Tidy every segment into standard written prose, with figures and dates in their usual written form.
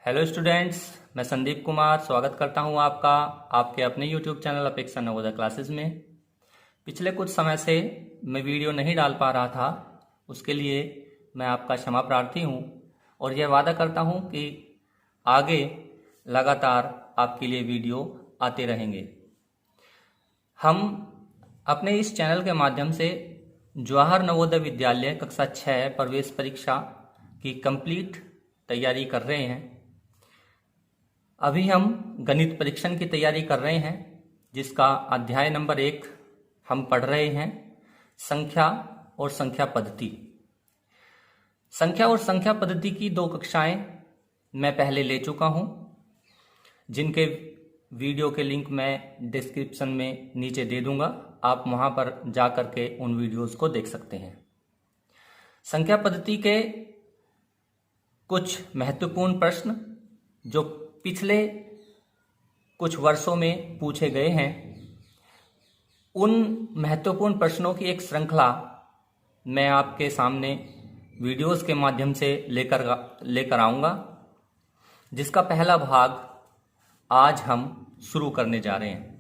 Hello students, मैं संदीप कुमार स्वागत करता हूं आपका आपके अपने यूट्यूब चैनल अपेक्षा नवोदय क्लासेस में। पिछले कुछ समय से मैं वीडियो नहीं डाल पा रहा था, उसके लिए मैं आपका क्षमा प्रार्थी हूं और यह वादा करता हूं कि आगे लगातार आपके लिए वीडियो आते रहेंगे। हम अपने इस चैनल के माध्यम से जवाहर नवोदय विद्यालय कक्षा 6 प्रवेश परीक्षा की कंप्लीट तैयारी कर रहे हैं। अभी हम गणित परीक्षण की तैयारी कर रहे हैं, जिसका अध्याय नंबर 1 हम पढ़ रहे हैं, संख्या और संख्या पद्धति। संख्या और संख्या पद्धति की 2 कक्षाएं मैं पहले ले चुका हूं, जिनके वीडियो के लिंक मैं डिस्क्रिप्शन में नीचे दे दूंगा। आप वहां पर जा करके उन वीडियोस को देख सकते हैं। संख्या पद्धति के कुछ महत्वपूर्ण प्रश्न जो पिछले कुछ वर्षों में पूछे गए हैं, उन महत्वपूर्ण प्रश्नों की एक श्रृंखला मैं आपके सामने वीडियोस के माध्यम से लेकर आऊंगा, जिसका पहला भाग आज हम शुरू करने जा रहे हैं।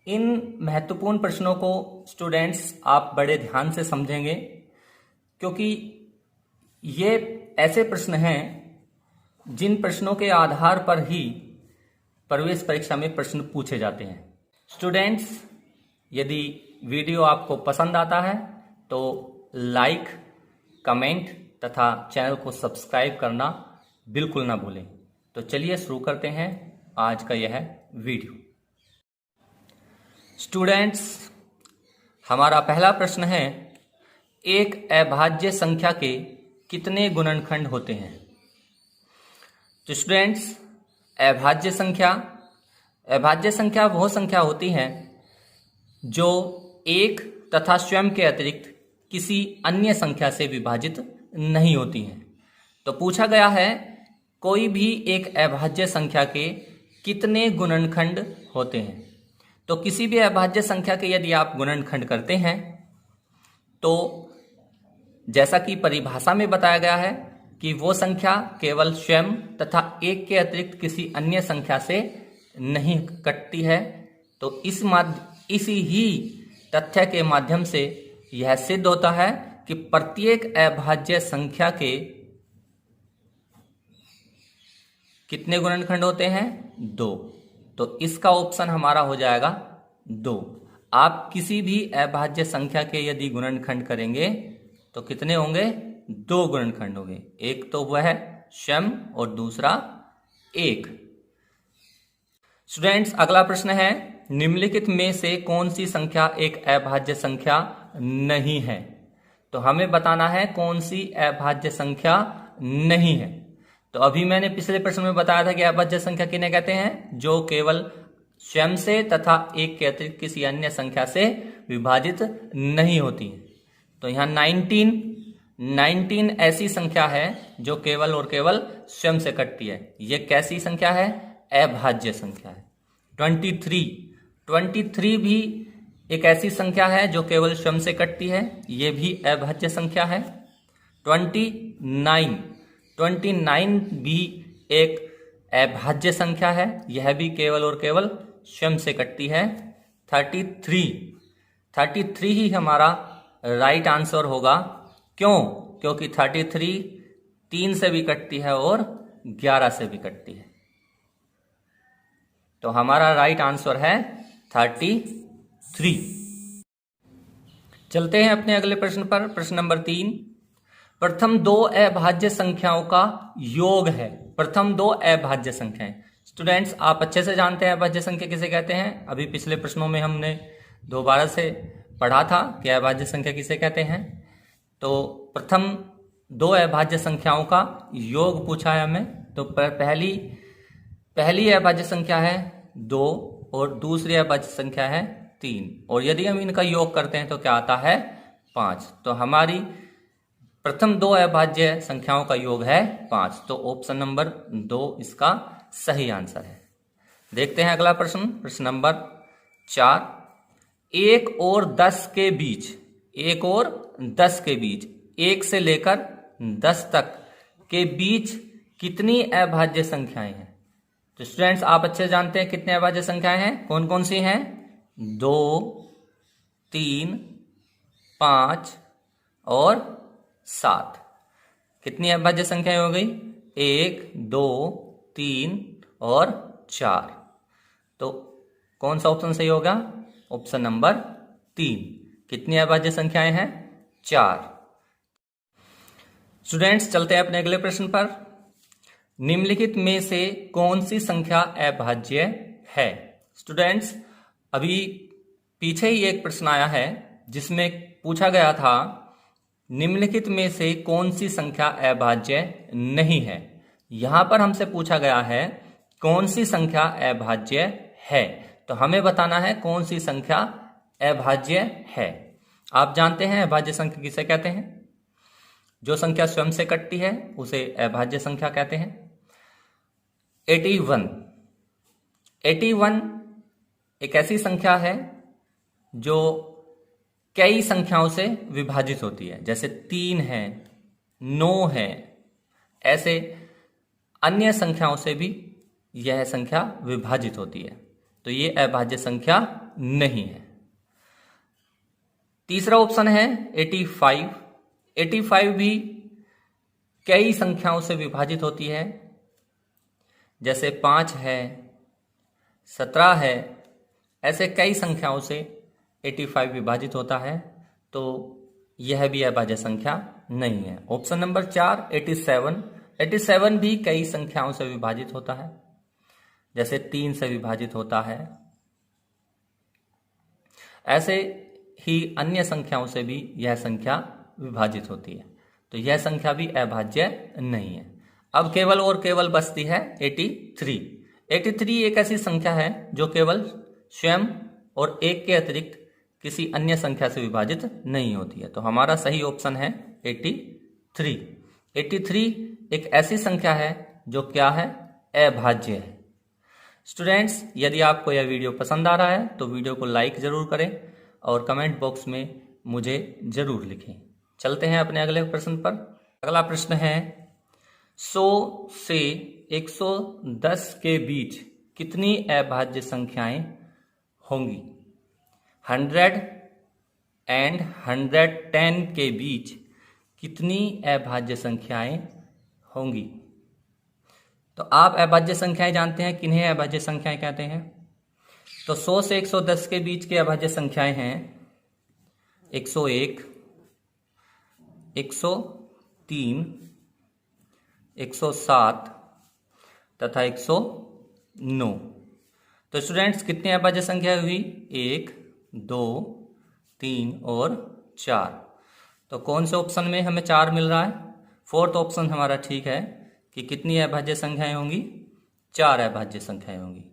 इन महत्वपूर्ण प्रश्नों को स्टूडेंट्स आप बड़े ध्यान से समझेंगे, क्योंकि ये ऐसे प्रश्न हैं जिन प्रश्नों के आधार पर ही प्रवेश परीक्षा में प्रश्न पूछे जाते हैं। स्टूडेंट्स, यदि वीडियो आपको पसंद आता है तो लाइक, कमेंट तथा चैनल को सब्सक्राइब करना बिल्कुल ना भूलें। तो चलिए शुरू करते हैं आज का यह वीडियो। स्टूडेंट्स, हमारा पहला प्रश्न है, एक अभाज्य संख्या के कितने गुणनखंड होते हैं? तो स्टूडेंट्स, अभाज्य संख्या वह संख्या होती है जो एक तथा स्वयं के अतिरिक्त किसी अन्य संख्या से विभाजित नहीं होती है। तो पूछा गया है, कोई भी एक अभाज्य संख्या के कितने गुणनखंड होते हैं? तो किसी भी अभाज्य संख्या के यदि आप गुणनखंड करते हैं तो जैसा कि परिभाषा में बताया गया है कि वो संख्या केवल स्वयं तथा एक के अतिरिक्त किसी अन्य संख्या से नहीं कटती है। तो इसी ही तथ्य के माध्यम से यह सिद्ध होता है कि प्रत्येक अभाज्य संख्या के कितने गुणनखंड होते हैं? 2। तो इसका ऑप्शन हमारा हो जाएगा 2। आप किसी भी अभाज्य संख्या के यदि गुणनखंड करेंगे तो कितने होंगे? 2 गुणनखंड होंगे। एक तो वह है स्वयं और दूसरा 1। स्टूडेंट्स, अगला प्रश्न है, निम्नलिखित में से कौन सी संख्या एक अभाज्य संख्या नहीं है? तो हमें बताना है कौन सी अभाज्य संख्या नहीं है। तो अभी मैंने पिछले प्रश्न में बताया था कि अभाज्य संख्या किन्हें कहते हैं? जो केवल स्वयं से तथा एक के अतिरिक्त किसी अन्य संख्या से विभाजित नहीं होती है। तो यहाँ 19 ऐसी संख्या है जो केवल और केवल स्वयं से कटती है। ये कैसी संख्या है? अभाज्य संख्या है। 23 भी एक ऐसी संख्या है जो केवल स्वयं से कटती है, ये भी अभाज्य संख्या है। 29 भी एक अभाज्य संख्या है, यह भी केवल और केवल स्वयं से कटती है। 33 ही हमारा राइट आंसर होगा। क्यों? क्योंकि 33 3 से भी कटती है और 11 से भी कटती है। तो हमारा राइट आंसर है 33। चलते हैं अपने अगले प्रश्न पर। प्रश्न नंबर 3, प्रथम 2 अभाज्य संख्याओं का योग है। प्रथम 2 अभाज्य संख्याएं। स्टूडेंट्स, आप अच्छे से जानते हैं अभाज्य संख्या किसे कहते हैं। अभी पिछले प्रश्नों में हमने दोबारा से पढ़ा था कि अभाज्य संख्या किसे कहते हैं। तो प्रथम 2 अभाज्य संख्याओं का योग पूछा है हमें। तो पहली अभाज्य संख्या है 2 और दूसरी अभाज्य संख्या है 3, और यदि हम इनका योग करते हैं तो क्या आता है? 5। तो हमारी प्रथम 2 अभाज्य संख्याओं का योग है 5। तो ऑप्शन नंबर 2 इसका सही आंसर है। देखते हैं अगला प्रश्न। प्रश्न नंबर 4, 1 और 10 के बीच 1 और 10 के बीच, 1 से लेकर 10 तक के बीच कितनी अभाज्य संख्याएं हैं? तो स्टूडेंट्स आप अच्छे जानते हैं कितने अभाज्य संख्याएं हैं, कौन कौन सी हैं? 2, 3, 5 और 7। कितनी अभाज्य संख्याएं हो गई? 1, 2, 3 और 4। तो कौन सा ऑप्शन सही होगा? Option number 3। कितनी अभाज्य संख्याएं हैं? 4। स्टूडेंट्स चलते हैं अपने अगले प्रश्न पर। निम्नलिखित में से कौन सी संख्या अभाज्य है? स्टूडेंट्स अभी पीछे ही एक प्रश्न आया है जिसमें पूछा गया था निम्नलिखित में से कौन सी संख्या अभाज्य नहीं है। यहां पर हमसे पूछा गया है कौन सी संख्या अभाज्य है, तो हमें बताना है कौन सी संख्या अभाज्य है। आप जानते हैं अभाज्य संख्या किसे कहते हैं? जो संख्या स्वयं से कटती है उसे अभाज्य संख्या कहते हैं। 81 एक ऐसी संख्या है जो कई संख्याओं से विभाजित होती है, जैसे 3 है, 9 है, ऐसे अन्य संख्याओं से भी यह संख्या विभाजित होती है, तो ये अभाज्य संख्या नहीं है। तीसरा ऑप्शन है 85 भी कई संख्याओं से विभाजित होती है, जैसे 5 है, 17 है, ऐसे कई संख्याओं से 85 विभाजित होता है, तो यह भी अभाज्य संख्या नहीं है। ऑप्शन नंबर 4 87 भी कई संख्याओं से विभाजित होता है, जैसे 3 से विभाजित होता है, ऐसे ही अन्य संख्याओं से भी यह संख्या विभाजित होती है, तो यह संख्या भी अभाज्य नहीं है। अब केवल और केवल बचती है 83 एक ऐसी संख्या है जो केवल स्वयं और 1 के अतिरिक्त किसी अन्य संख्या से विभाजित नहीं होती है, तो हमारा सही ऑप्शन है 83 एक ऐसी संख्या है जो क्या है? अभाज्य है। स्टूडेंट्स यदि आपको यह वीडियो पसंद आ रहा है तो वीडियो को लाइक जरूर करें और कमेंट बॉक्स में मुझे जरूर लिखें। चलते हैं अपने अगले प्रश्न पर। अगला प्रश्न है 100 से 110 के बीच कितनी अभाज्य संख्याएं होंगी? 100 एंड 110 के बीच कितनी अभाज्य संख्याएं होंगी? तो आप अभाज्य संख्याएं जानते हैं, किन्हें अभाज्य संख्याएं कहते हैं? तो 100 से 110 के बीच की अभाज्य संख्याएं हैं 101, 103, 107 तथा 109। तो स्टूडेंट्स कितनी अभाज्य संख्या हुई? 1, 2, 3 और 4। तो कौन से ऑप्शन में हमें 4 मिल रहा है? फोर्थ ऑप्शन हमारा ठीक है कि कितनी अभाज्य संख्याएं होंगी? 4 अभाज्य संख्याएं होंगी।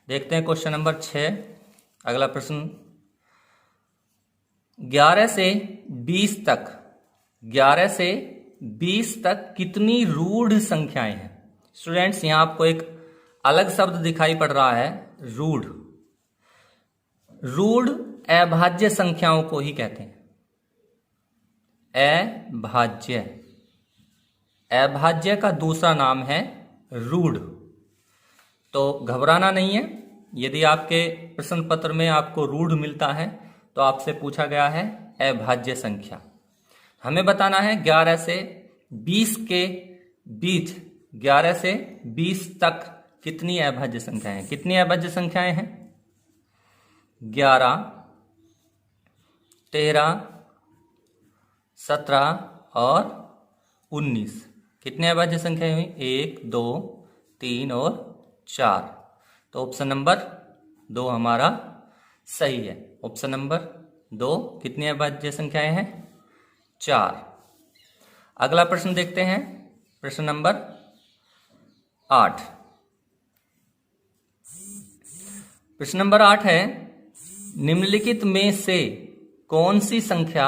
देखते हैं क्वेश्चन नंबर 6। अगला प्रश्न 11 से 20 तक कितनी रूढ़ संख्याएं हैं? स्टूडेंट्स यहां आपको एक अलग शब्द दिखाई पड़ रहा है, रूढ़। रूढ़ अभाज्य संख्याओं को ही कहते हैं। अभाज्य का दूसरा नाम है रूढ़। तो घबराना नहीं है, यदि आपके प्रश्न पत्र में आपको रूढ़ मिलता है तो आपसे पूछा गया है अभाज्य संख्या। हमें बताना है 11 से 20 के बीच, 11 से 20 तक कितनी अभाज्य संख्याएं हैं? कितनी अभाज्य संख्याएं हैं? 11, 13, 17 और 19। कितने अभाज्य संख्याएं हुई? 1, 2, 3 और 4। तो ऑप्शन नंबर 2 हमारा सही है। ऑप्शन नंबर 2 कितनी अभाज्य संख्याएं हैं? 4। अगला प्रश्न देखते हैं, प्रश्न नंबर 8। प्रश्न नंबर 8 है निम्नलिखित में से कौन सी संख्या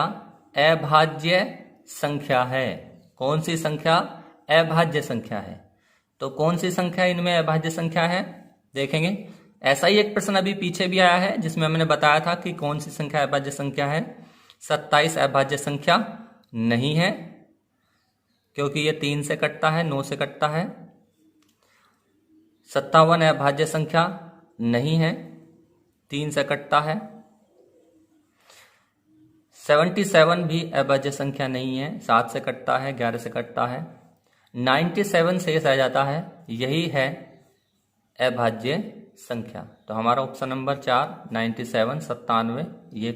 अभाज्य संख्या है? कौन सी संख्या अभाज्य संख्या है? तो कौन सी संख्या इनमें अभाज्य संख्या है? देखेंगे। ऐसा ही एक प्रश्न अभी पीछे भी आया है जिसमें हमने बताया था कि कौन सी संख्या अभाज्य संख्या है। 27 अभाज्य संख्या नहीं है, क्योंकि ये 3 से कटता है, 9 से कटता है। 57 अभाज्य संख्या नहीं है, 3 से कटता है। 77 भी अभाज्य संख्या नहीं है, 7 से कटता है, 11 से कटता है। 97 शेष रह जाता है, यही है अभाज्य संख्या। तो हमारा ऑप्शन नंबर 4 97 97 ये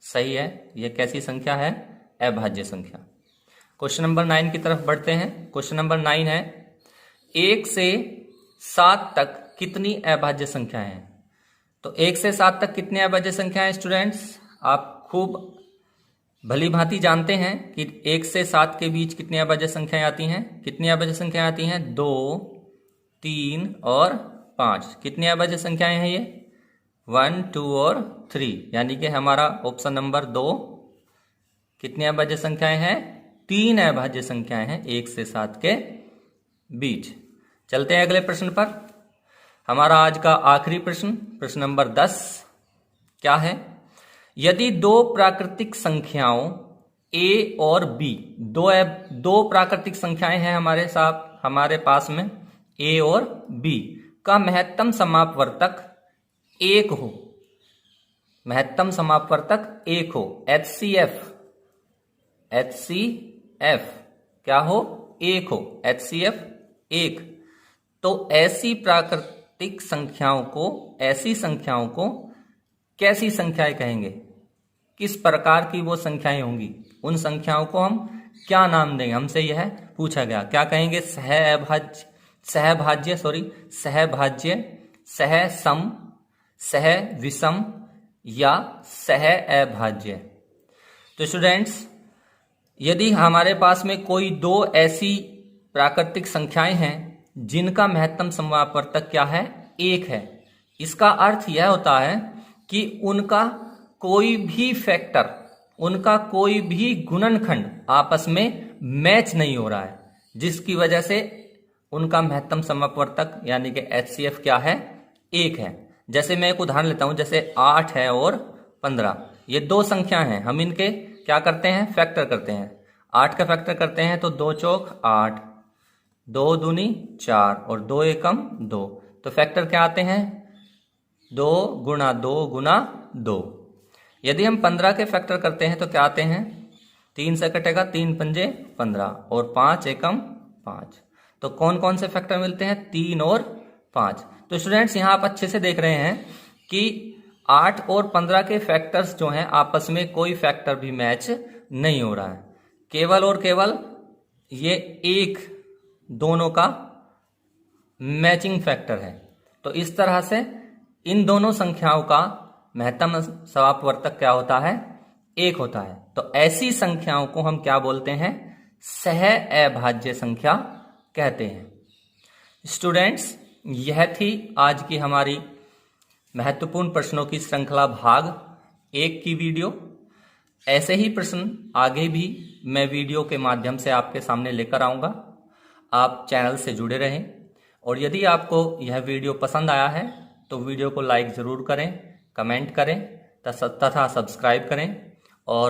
सही है। ये कैसी संख्या है? अभाज्य संख्या। क्वेश्चन नंबर 9 की तरफ बढ़ते हैं। क्वेश्चन नंबर 9 है 1 से 7 तक कितनी अभाज्य संख्याएं हैं? तो 1 से 7 तक कितनी अभाज्य संख्याएं स्टूडेंट्स? आप खूब भली भांति जानते हैं कि 1 से 7 के बीच कितनी अभाज्य संख्याएं आती हैं। कितनी अभाज्य संख्याएं आती हैं? 2, 3 और 5। कितनी अभाज्य संख्याएं हैं ये? 1, 2 और 3। यानी कि हमारा ऑप्शन नंबर 2 कितनी अभाज्य संख्याएं हैं? 3 अभाज्य संख्याएं हैं 1 से 7 के बीच। चलते हैं अगले प्रश्न पर। हमारा आज का आखिरी प्रश्न, प्रश्न नंबर 10 क्या है? यदि दो प्राकृतिक संख्याओं a और b, दो प्राकृतिक संख्याएं हैं हमारे पास में a और b का महत्तम समापवर्तक 1 हो, महत्तम समापवर्तक 1 हो, HCF क्या हो? 1 हो, HCF 1। तो ऐसी प्राकृतिक संख्याओं को कैसी संख्याएं कहेंगे? किस प्रकार की वो संख्याएं होंगी? उन संख्याओं को हम क्या नाम देंगे? हमसे यह पूछा गया। क्या कहेंगे? सहभाज्य, सहसम, सहविषम या सहअभाज्य। तो स्टूडेंट्स, यदि हमारे पास में कोई दो ऐसी प्राकृतिक संख्याएं हैं जिनका महत्तम समापवर्तक क्या है? 1 है, इसका अर्थ यह होता है कि उनका कोई भी फैक्टर, उनका कोई भी गुणनखंड आपस में मैच नहीं हो रहा है, जिसकी वजह से उनका महत्तम समापवर्तक यानी कि HCF क्या है? 1 है। जैसे मैं एक उदाहरण लेता हूं, जैसे 8 है और 15, ये दो संख्या हैं। हम इनके क्या करते हैं? फैक्टर करते हैं। 8 का फैक्टर करते हैं तो 2 चौक 8, 2 दूनी 4 और 2 एकम 2। तो फैक्टर क्या आते हैं? 2 गुणा 2 गुणा 2। यदि हम 15 के फैक्टर करते हैं तो क्या आते हैं? 3 से कटेगा, 3 पंजे 15 और 5 एकम 5। तो कौन कौन से फैक्टर मिलते हैं? 3 और 5। तो स्टूडेंट्स, यहां आप अच्छे से देख रहे हैं कि 8 और 15 के फैक्टर्स जो हैं आपस में कोई फैक्टर भी मैच नहीं हो रहा है। केवल और केवल ये एक दोनों का मैचिंग फैक्टर है। तो इस तरह से इन दोनों संख्याओं का महत्तम समापवर्तक क्या होता है? 1 होता है। तो ऐसी संख्याओं को हम क्या बोलते हैं? सहअभाज्य संख्या कहते हैं। स्टूडेंट्स, यह थी आज की हमारी महत्वपूर्ण प्रश्नों की श्रृंखला भाग 1 की वीडियो। ऐसे ही प्रश्न आगे भी मैं वीडियो के माध्यम से आपके सामने लेकर आऊंगा। आप चैनल से जुड़े रहें, और यदि आपको यह वीडियो पसंद आया है तो वीडियो को लाइक ज़रूर करें, कमेंट करें तथा सब्सक्राइब करें, और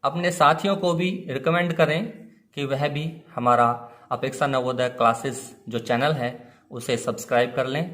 अपने साथियों को भी रिकमेंड करें कि वह भी हमारा अपेक्षा नवोदय क्लासेस जो चैनल है उसे सब्सक्राइब कर लें।